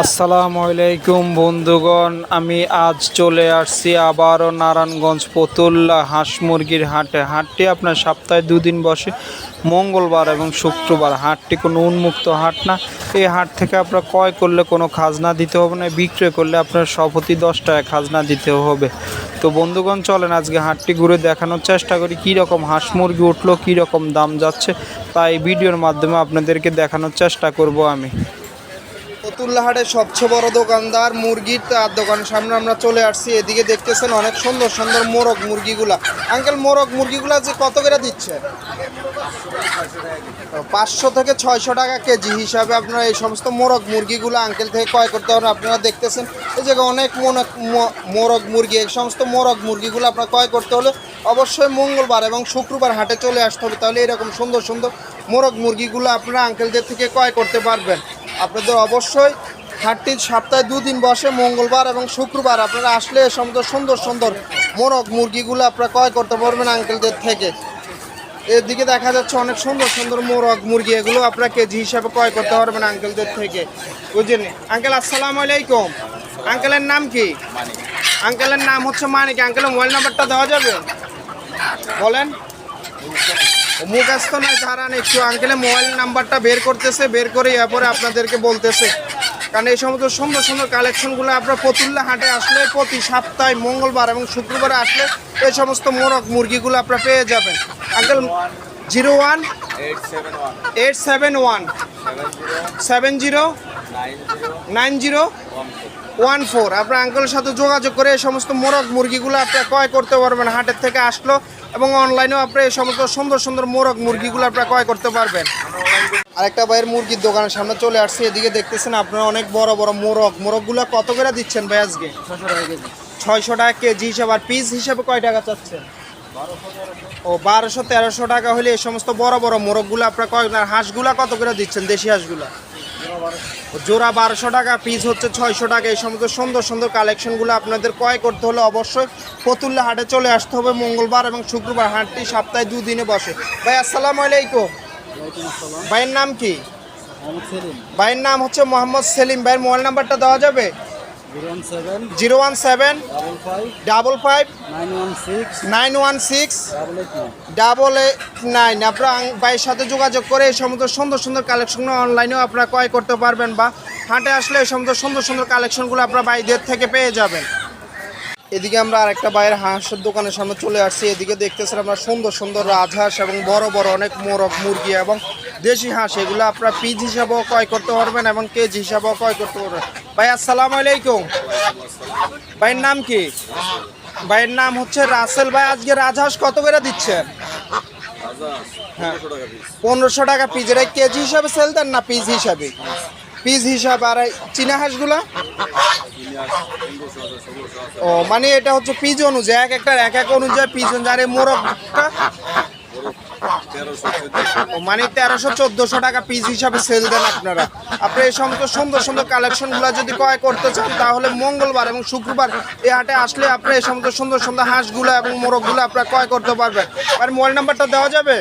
আসসালামু আলাইকুম বন্ধুগণ, আমি আজ চলে আসছি আবারও নারায়ণগঞ্জ ফতুল্লা হাঁস মুরগির হাটটি আপনার সপ্তাহে দুদিন বসে, মঙ্গলবার এবং শুক্রবার। হাটটি কোনো উন্মুক্ত হাট না। এই হাট থেকে আপনারা ক্রয় করলে কোনো খাজনা দিতে হবে না, বিক্রয় করলে আপনার প্রতি 10 টাকা খাজনা দিতে হবে। তো বন্ধুগণ, চলেন আজকে হাটটি ঘুরে দেখানোর চেষ্টা করি কীরকম হাঁস মুরগি উঠলো, কীরকম দাম যাচ্ছে, তাই ভিডিওর মাধ্যমে আপনাদেরকে দেখানোর চেষ্টা করব আমি। ফতুল্লা হাটের সবচেয়ে বড় দোকানদার মুরগির তার দোকানের সামনে আমরা চলে আসছি। এদিকে দেখতেছেন অনেক সুন্দর সুন্দর মোরগ মুরগিগুলা। আঙ্কেল, মোরগ মুরগিগুলা যে কত করে দিচ্ছে? 500 থেকে 600 টাকা কেজি হিসাবে আপনারা এই সমস্ত মোরগ মুরগিগুলো আঙ্কেল থেকে ক্রয় করতে পারেন। আপনারা দেখতেছেন এই জায়গায় অনেক মোরগ মুরগি। এই সমস্ত মোরগ মুরগিগুলো আপনারা ক্রয় করতে হলে অবশ্যই মঙ্গলবার এবং শুক্রবার হাটে চলে আসতে হবে, তাহলে এরকম সুন্দর সুন্দর মোরগ মুরগিগুলো আপনারা আঙ্কেলদের থেকে ক্রয় করতে পারবেন। আপনাদের অবশ্যই হাটটি সপ্তাহে দুদিন বসে, মঙ্গলবার এবং শুক্রবার। আপনারা আসলে এ সমস্ত সুন্দর সুন্দর মোরগ মুরগিগুলো আপনারা ক্রয় করতে পারবেন আঙ্কেলদের থেকে। এদিকে দেখা যাচ্ছে অনেক সুন্দর সুন্দর মোরগ মুরগি, এগুলো আপনারা কেজি হিসাবে ক্রয় করতে পারবেন আঙ্কেলদের থেকে, বুঝলেন? আঙ্কেল, আসসালামু আলাইকুম। আঙ্কেলের নাম কি? আঙ্কেলের নাম হচ্ছে মানিক। আঙ্কেলের মোবাইল নাম্বারটা দেওয়া যাবে? বলেন। মুখস্থ নয়, ধারান একটু। আঙ্কেলের মোবাইল নাম্বারটা বের করতেছে, বের করে এরপরে আপনাদেরকে বলতেছে। কারণ এই সমস্ত সুন্দর সুন্দর কালেকশনগুলো আপনার ফতুল্লা হাটে আসলে প্রতি সপ্তাহে মঙ্গলবার এবং শুক্রবারে আসলে এই সমস্ত মোরগ মুরগিগুলো আপনারা পেয়ে যাবেন। আঙ্কেল, 01-871 709014। আপনার আঙ্কেলের সাথে যোগাযোগ করে এই সমস্ত মোরগ মুরগিগুলো আপনারা ক্রয় করতে পারবেন। হাটের থেকে আসলো এবং অনলাইনেও আপনারা এই সমস্ত সুন্দর সুন্দর মোরগ মুরগিগুলো আপনারা ক্রয় করতে পারবেন। আরেকটা ভাইয়ের মুরগির দোকানের সামনে চলে আসছে। এদিকে দেখতেছেন আপনারা অনেক বড় বড় মোরগগুলো কত করে দিচ্ছেন ভাই আজকে? 600 টাকা কেজি হিসাবে। আর পিস হিসাবে কয় টাকা চাচ্ছেন? 1200-1300 টাকা হলে এই সমস্ত বড় বড় মোরগগুলো আপনারা কয়। হাঁসগুলা কত করে দিচ্ছেন? দেশি হাঁসগুলা জোড়া 1200 টাকা, পিস হচ্ছে 600 টাকা। এই সমস্ত সুন্দর সুন্দর কালেকশনগুলো আপনাদের ক্রয় করতে হলে অবশ্যই ফতুল্লা হাটে চলে আসতে হবে মঙ্গলবার এবং শুক্রবার। হাটটি সপ্তাহে দুদিনে বসে। ভাই, আসসালামু আলাইকুম। ভাইয়ের নাম কি? ভাইয়ের নাম হচ্ছে মোহাম্মদ সেলিম। ভাইয়ের মোবাইল নাম্বারটা দেওয়া যাবে? 017-55916-889। আপনারা ভাইয়ের সাথে যোগাযোগ করে এই সমস্ত সুন্দর সুন্দর কালেকশনগুলো অনলাইনেও আপনারা ক্রয় করতে পারবেন, বা হাটে আসলে এই সমস্ত সুন্দর সুন্দর কালেকশনগুলো আপনারা ভাইদের থেকে পেয়ে যাবেন। এদিকে আমরা আরেকটা বাইরের হাঁসের দোকানের সামনে চলে আসছি। এদিকে দেখতেছেন আমরা সুন্দর সুন্দর রাজহাঁস এবং বড় বড় অনেক মোরগ মুরগি এবং দেশি হাঁস, এগুলো আপনারা পিস হিসাবেও ক্রয় করতে পারবেন এবং কেজি হিসাবেও ক্রয় করতে পারবেন। ভাই, আসসালামু আলাইকুম। ভাইয়ের নাম কি? ভাইয়ের নাম হচ্ছে রাসেল। ভাই, আজকে রাজহাঁস কত করে দিচ্ছেন? হ্যাঁ, 1500 টাকা পিস। এটা কেজি হিসাবে সেল দেন না পিস হিসাবে? পিস হিসাবে। আর চীনা হাঁসগুলা? ও, মানে এটা হচ্ছে পিস অনুযায়ী, এক এক অনুযায়ী পিস অনুযায়ী। আর এই মোরগটা মানে 1300-1400 টাকা পিস হিসাবে সেল দেন আপনারা। আপনি এই সমস্ত সুন্দর সুন্দর কালেকশনগুলো যদি ক্রয় করতে চান, তাহলে মঙ্গলবার এবং শুক্রবার এই হাটে আসলে আপনি এই সমস্ত সুন্দর সুন্দর হাঁসগুলো এবং মোরগগুলো আপনারা ক্রয় করতে পারবেন। আর মোবাইল নাম্বারটা দেওয়া যাবে?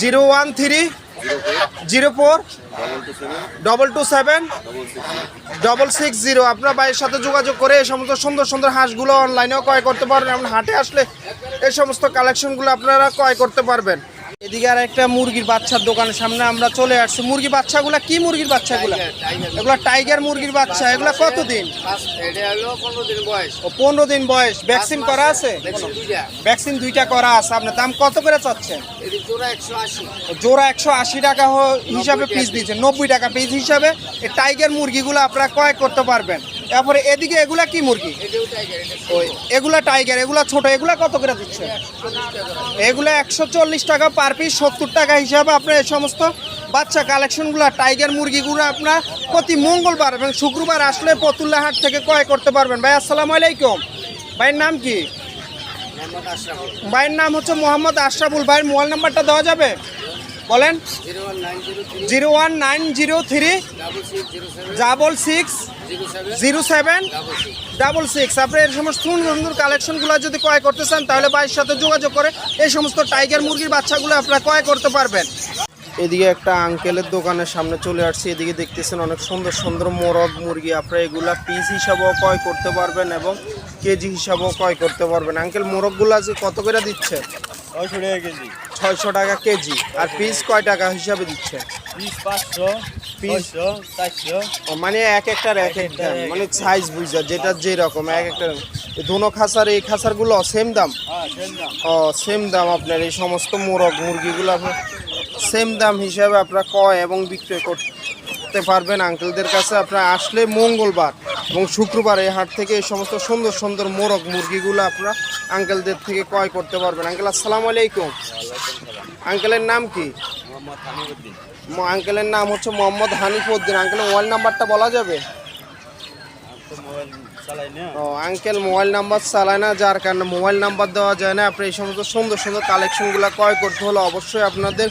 013-04-227-660। আপনারা ভাইয়ের সাথে যোগাযোগ করে এই সমস্ত সুন্দর সুন্দর হাঁসগুলো অনলাইনেও ক্রয় করতে পারবেন এবং হাটে আসলে এই সমস্ত কালেকশনগুলো আপনারা ক্রয় করতে পারবেন। এদিকে আর একটা মুরগির বাচ্চার দোকানের সামনে আমরা চলে আসছি। মুরগির বাচ্চাগুলা কি মুরগির বাচ্চাগুলা? এগুলা টাইগার মুরগির বাচ্চা। এগুলা কতদিন? 15 দিন বয়স। ভ্যাকসিন করা আছে? ভ্যাকসিন 2টা করা আছে। আপনার দাম কত করে চাচ্ছেন? জোড়া 180 টাকা হিসাবে পিস দিচ্ছেন। 90 টাকা পিস হিসাবে এই টাইগার মুরগিগুলো আপনারা ক্রয় করতে পারবেন। তারপরে এদিকে এগুলা কি মুরগি? এগুলা টাইগার। এগুলা ছোট। এগুলা কত করে দিচ্ছেন? এগুলা 140 টাকা পার পিস, 70 টাকা হিসাবে আপনার এই সমস্ত বাচ্চা কালেকশনগুলো টাইগার মুরগিগুলো আপনার প্রতি মঙ্গলবার এবং শুক্রবার আসলে ফতুল্লা হাট থেকে ক্রয় করতে পারবেন। ভাই, আসসালামু আলাইকুম। ভাইয়ের নাম কি? ভাইয়ের নাম হচ্ছে মোহাম্মদ আশরাফুল। ভাইয়ের মোবাইল নাম্বারটা দেওয়া যাবে? বলেন। 01903-660766। আপনি এই সমস্ত সুন্দর কালেকশনগুলো যদি ক্রয় করতে চান, তাহলে ভাইয়ের সাথে যোগাযোগ করে এই সমস্ত টাইগার মুরগির বাচ্চাগুলো আপনারা ক্রয় করতে পারবেন। এদিকে একটা আঙ্কেলের দোকানের সামনে চলে আসছি। এদিকে দেখতেছেন অনেক সুন্দর সুন্দর মোরগ মুরগি, আপনারা এগুলা পিস হিসাবেও ক্রয় করতে পারবেন এবং কেজি হিসাবেও ক্রয় করতে পারবেন। আঙ্কেল মোরগগুলো আজকে কত করে দিচ্ছে? 600 টাকা কেজি। 600 টাকা কেজি। আর পিস কয় টাকা হিসাবে দিচ্ছে? Piece 500, piece 600, 400। মানে এক একটার এক একটা মানে সাইজ বুঝা যেটা যেরকম এক একটা। ধুনো খাসার এই খাসারগুলো সেম দাম? হ্যাঁ, সেম দাম। ও সেম দাম। আপনার এই সমস্ত মোরগ মুরগিগুলো আপনার সেম দাম হিসাবে আপনারা ক্রয় এবং বিক্রয় করতে পারবেন আঙ্কেলদের কাছে। আপনারা আসলে মঙ্গলবার এবং শুক্রবার এই হাট থেকে এই সমস্ত সুন্দর সুন্দর মোরগ মুরগিগুলো আপনারা আঙ্কেলদের থেকে ক্রয় করতে পারবেন। আঙ্কেল আসসালামু আলাইকুম। আঙ্কেলের নাম কি? মোহাম্মদ হামিদুদ্দিন। আঙ্কেলের নাম হচ্ছে মোহাম্মদ হানিফ উদ্দিন। আঙ্কেলের মোবাইল নাম্বারটা বলা যাবে? তো মোবাইল চালাই না। ও আঙ্কেল মোবাইল নাম্বার চালায় না, যার কারণে মোবাইল নাম্বার দেওয়া যায় না। আপনি এই সমস্ত সুন্দর সুন্দর কালেকশনগুলো ক্রয় করতে হলে অবশ্যই আপনাদের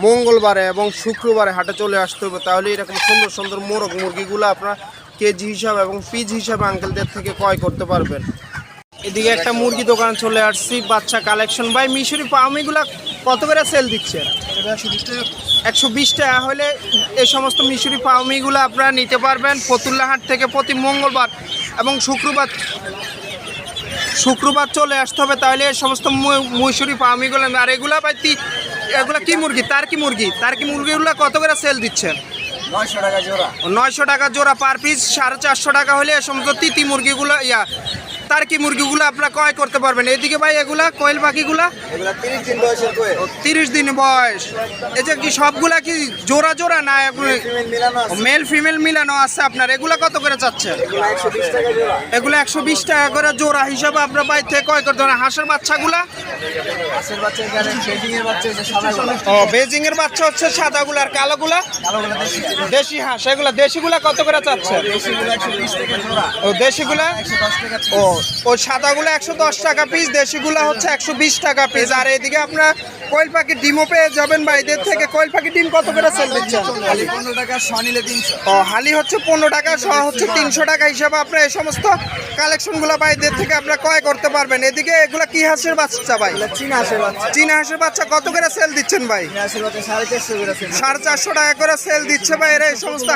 মঙ্গলবারে এবং শুক্রবারে হাটে চলে আসতে হবে। তাহলে এরকম সুন্দর সুন্দর মোরগ মুরগিগুলো আপনারা কেজি হিসাবে এবং পিস হিসাবে আঙ্কেলদের থেকে ক্রয় করতে পারবেন। এদিকে একটা মুরগি দোকানে চলে আসছি, বাচ্চা কালেকশন। ভাই মিশরি পাউমিগুলো কত করে সেল দিচ্ছে? 120 টাকা হলে এই সমস্ত মিশরি পাউমিগুলো আপনারা নিতে পারবেন ফতুল্লা হাট থেকে প্রতি মঙ্গলবার এবং শুক্রবার চলে আসতে হবে। তাহলে এই সমস্ত মিশরি পাউমিগুলো। আর এগুলো ভাই এগুলো কি মুরগি? টার্কি মুরগিগুলো কত করে সেল দিচ্ছেন? 900 টাকা জোড়া। 900 টাকা জোড়া। পার পিস 450 টাকা হলে এই সমস্ত তিতি মুরগিগুলো টার্কি মুরগিগুলো আপনারা ক্রয় করতে পারবেন। এদিকে ভাই এগুলা কোয়েল পাখিগুলা? এগুলা 30 দিন বয়সের কোয়েল। 30 দিন বয়স। এই যে কি সবগুলা কি জোড়া জোড়া না ফিমেল মিলানো আছে। মেল ফিমেল মিলানো আছে আপনার? এগুলা কত করে চাচ্ছেন? এগুলা 120 টাকা জোড়া। এগুলো 120 টাকা করে জোড়া হিসাবে আপনার বাইরে থেকে ক্রয় করতে পারেন। হাঁসের বাচ্চাগুলা? হাঁসের বাচ্চা এখানে, বেজিং এর বাচ্চা হচ্ছে সাদাগুলা। ও বেজিং এর বাচ্চা হচ্ছে সাদাগুলা। আর কালোগুলা? কালোগুলা দেশি। দেশি হাঁস। এগুলা দেশিগুলা কত করে চাচ্ছেন? দেশিগুলা 120 টাকা জোড়া। ও দেশিগুলা? 110 টাকা পিস। ও সাদাগুলো 110 টাকা পিস, দেশিগুলো হচ্ছে 120 টাকা পিস। আর এদিকে আপনার কোয়েল পাখির ডিমও পেয়ে যাবেন ভাইদের থেকে। কোয়েল পাখির ডিম কত করে সেল দিচ্ছেন? খালি 15 টাকা, শ নিলে 300। ও হালি হচ্ছে 15 টাকা, শ হচ্ছে 300 টাকা হিসাবে আপনার এই সমস্ত কালেকশনগুলো ভাইদের থেকে আপনারা ক্রয় করতে পারবেন। এদিকে এগুলো কি হাঁসের বাচ্চা ভাই? চীনা হাঁসের বাচ্চা। চীনা হাঁসের বাচ্চা কত করে সেল দিচ্ছেন ভাই? চীনা হাঁসের বাচ্চা 450 করে আছে। 450 টাকা করে সেল দিচ্ছে ভাই। এরা এই সমস্ত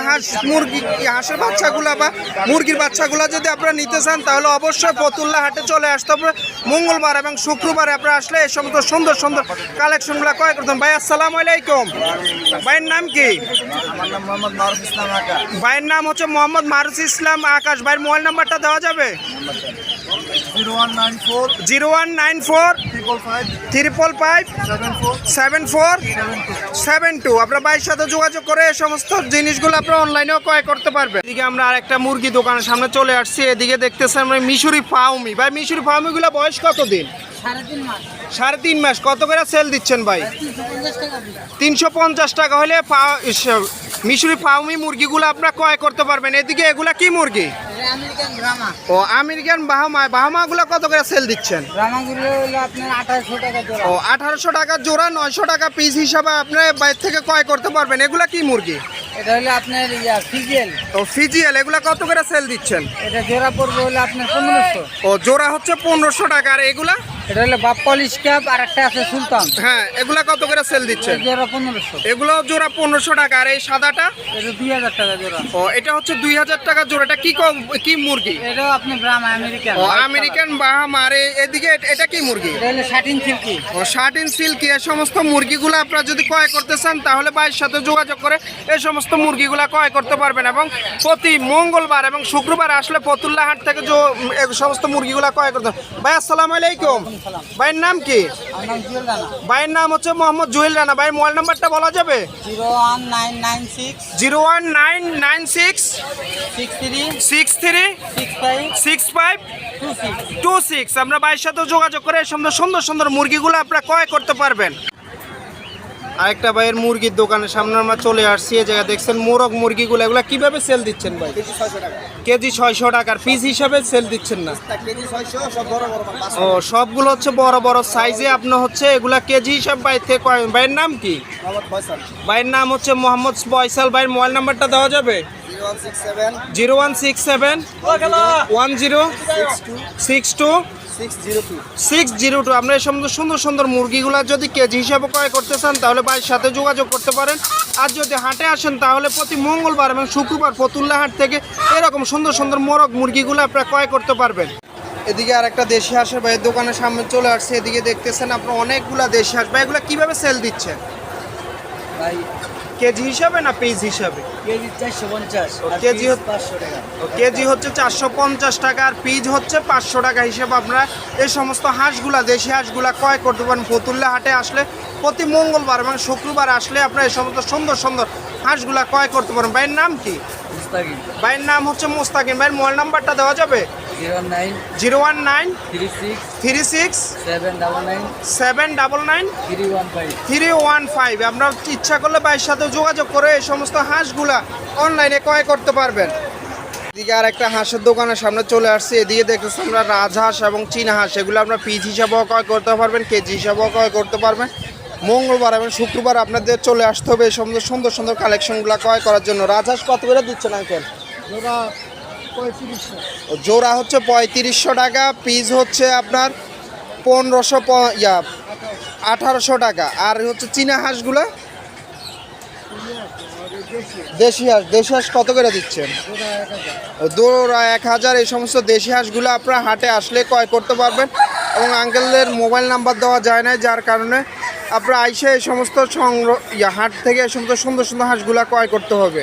হাঁসের বাচ্চাগুলো বা মুরগির বাচ্চাগুলো যদি আপনারা নিতে চান তাহলে অবশ্যই ফতুল্লা হাটে চলে আসতে হবে মঙ্গলবার এবং শুক্রবারে। আপনারা আসলে এই সমস্ত সুন্দর সুন্দর কালেকশনগুলো ক্রয় করতেন। ভাই আসসালামু আলাইকুম। ভাইয়ের নাম কি? আমার নাম মোহাম্মদ মারুফ ইসলাম আকা। ভাইয়ের নাম হচ্ছে মোহাম্মদ মারুফ ইসলাম আকাশ। ভাইয়ের মোবাইল নাম্বারটা দেওয়া যাবে? 0194 0194 555 555 74 7472। আপনার ভাইয়ের সাথে যোগাযোগ করে এই সমস্ত জিনিসগুলো আপনারা অনলাইনেও ক্রয় করতে পারবেন। এদিকে আমরা আরেকটা মুরগি দোকানের সামনে চলে আসছি। এদিকে দেখতেছেন আমরা মিশরি ফাউমি। ভাই মিশরি ফাউমিগুলো বয়স কত দিন? 3.5 মাস। কত করে সেল দিচ্ছেন ভাই? 350 টাকা হলে মিশরি ফাউমি মুরগিগুলো আপনারা ক্রয় করতে পারবেন। এদিকে এগুলা কি মুরগি? ও আমেরিকান বাহামাগুলো কত করে সেল দিচ্ছেন? ও 1800 টাকা জোড়া, 900 টাকা পিস হিসাবে আপনার বাইরে থেকে ক্রয় করতে পারবেন। এগুলা কি মুরগি? এটা হলো আপনার ফিজিয়াল। ও ফিজিয়াল। এগুলা কত করে সেল দিচ্ছেন? এটা জোড়া পড়বে হলো আপনার 1500। ও জোড়া হচ্ছে 1500 টাকা। আর এগুলা? এটা হলো বাপ্পালিশ ক্যাপ আর একটা আছে সুলতান। হ্যাঁ এগুলা কত করে সেল দিচ্ছেন? জোড়া 1500। এগুলো জোড়া 1500 টাকা। আর এই সাদাটা? এটা 2000 টাকা জোড়া। ও এটা হচ্ছে 2000 টাকা জোড়া। এটা কি মুরগি? এটাও আপনি ব্রাহ্মা আমেরিকান। ও আমেরিকান বাহামা। আর এদিকে এটা কি মুরগি? এটা হলো শাটিন সিল্কি। ও শার্টিন সিল্কি। এই সমস্ত মুরগিগুলো আপনারা যদি ক্রয় করতে চান তাহলে ভাইয়ের সাথে যোগাযোগ করে এই সমস্ত মুরগিগুলো ক্রয় করতে পারবেন। এবং প্রতি মঙ্গলবার এবং শুক্রবার আসলে ফতুল্লা হাট থেকে এই সমস্ত মুরগিগুলো ক্রয় করতে। ভাই আসসালামু আলাইকুম। ভাইয়ের নাম কি? আমার নাম জুয়েল রানা। ভাইয়ের নাম হচ্ছে মোহাম্মদ জুয়েল রানা। ভাইয়ের মোবাইল নাম্বারটা বলা যাবে? 01996 01996 63 63 65 65 26। 26। আমরা ভাইয়ের সাথে যোগাযোগ করে এই সুন্দর সুন্দর সুন্দর মুরগিগুলো আপনারা ক্রয় করতে পারবেন। আরেকটা ভাইয়ের মুরগির দোকানের সামনে আমরা চলে আসছি। এই জায়গায় দেখছেন মোরগ মুরগিগুলো। এগুলো কিভাবে সেল দিচ্ছেন ভাই? কেজি 600 টাকার পিস হিসাবে সেল দিচ্ছেন না? কেজি 600, সব বড় বড় মাছ। ও সবগুলো হচ্ছে বড় বড় সাইজে। আপনার হচ্ছে এগুলা কেজি হিসাব বাইরে থেকে ভাইয়ের নাম কি? মোহাম্মদ ফয়সাল। ভাইয়ের নাম হচ্ছে মোহাম্মদ ফয়সাল। ভাইয়ের মোবাইল নাম্বারটা দেওয়া যাবে? 0167 0167 10 62 62 602। 602। আপনারা এই সমস্ত সুন্দর সুন্দর মুরগিগুলো যদি কেজি হিসাবে ক্রয় করতে চান তাহলে ভাইয়ের সাথে যোগাযোগ করতে পারেন। আর যদি হাটে আসেন তাহলে প্রতি মঙ্গলবার এবং শুক্রবার ফতুল্লা হাট থেকে এরকম সুন্দর সুন্দর মোরগ মুরগিগুলো আপনারা ক্রয় করতে পারবেন। এদিকে আর একটা দেশি হাঁসের ভাইয়ের দোকানের সামনে চলে আসছে। এদিকে দেখতেছেন আপনার অনেকগুলা দেশি হাঁস। ভাই এগুলো কীভাবে সেল দিচ্ছেন? ভাই কেজি হিসাবে না পিস হিসাবে? কেজি 450 ও, আর কেজি পিস 500 টাকা। কেজি হচ্ছে 450 টাকা আর পিস হচ্ছে 500 টাকা হিসেবে আপনারা এই সমস্ত হাঁসগুলা দেশি হাঁসগুলা ক্রয় করতে পারেন। ফতুল্লা হাটে আসলে প্রতি মঙ্গলবার এবং শুক্রবার আসলে আপনারা এই সমস্ত সুন্দর সুন্দর হাঁসগুলা ক্রয় করতে পারেন। ভাইয়ের নাম কি? মুস্তাকিম। ভাইয়ের নাম হচ্ছে মুস্তাকিম। ভাইয়ের মোবাইল নাম্বারটা দেওয়া যাবে? 019 019 36 36 799 799 315। 315। আপনারা ইচ্ছা করলে ভাইয়ের সাথে যোগাযোগ করে এই সমস্ত হাঁসগুলা অনলাইনে ক্রয় করতে পারবেন। এদিকে আর একটা হাঁসের দোকানের সামনে চলে আসছে। এদিকে দেখতেছি আমরা রাজহাঁস এবং চীনা হাঁস, এগুলো আপনার পিস হিসাবেও ক্রয় করতে পারবেন, কেজি হিসাবেও ক্রয় করতে পারবেন। মঙ্গলবার এবং শুক্রবার আপনাদের চলে আসতে হবে এই সমস্ত সুন্দর সুন্দর কালেকশনগুলো ক্রয় করার জন্য। রাজহাঁস কত করে দিচ্ছেন আঙ্কেল? জোড়া হচ্ছে 3500 টাকা, পিস হচ্ছে আপনার 1800 টাকা। আর হচ্ছে চীনা হাঁসগুলো দেশি হাঁস কত করে দিচ্ছেন? জোড়া 1000। এই সমস্ত দেশি হাঁসগুলো আপনারা হাটে আসলে ক্রয় করতে পারবেন। এবং আঙ্কেলের মোবাইল নাম্বার দেওয়া যায় না, যার কারণে আপনারা আইসে এই সমস্ত হাট থেকে এই সমস্ত সুন্দর সুন্দর হাঁসগুলো ক্রয় করতে হবে।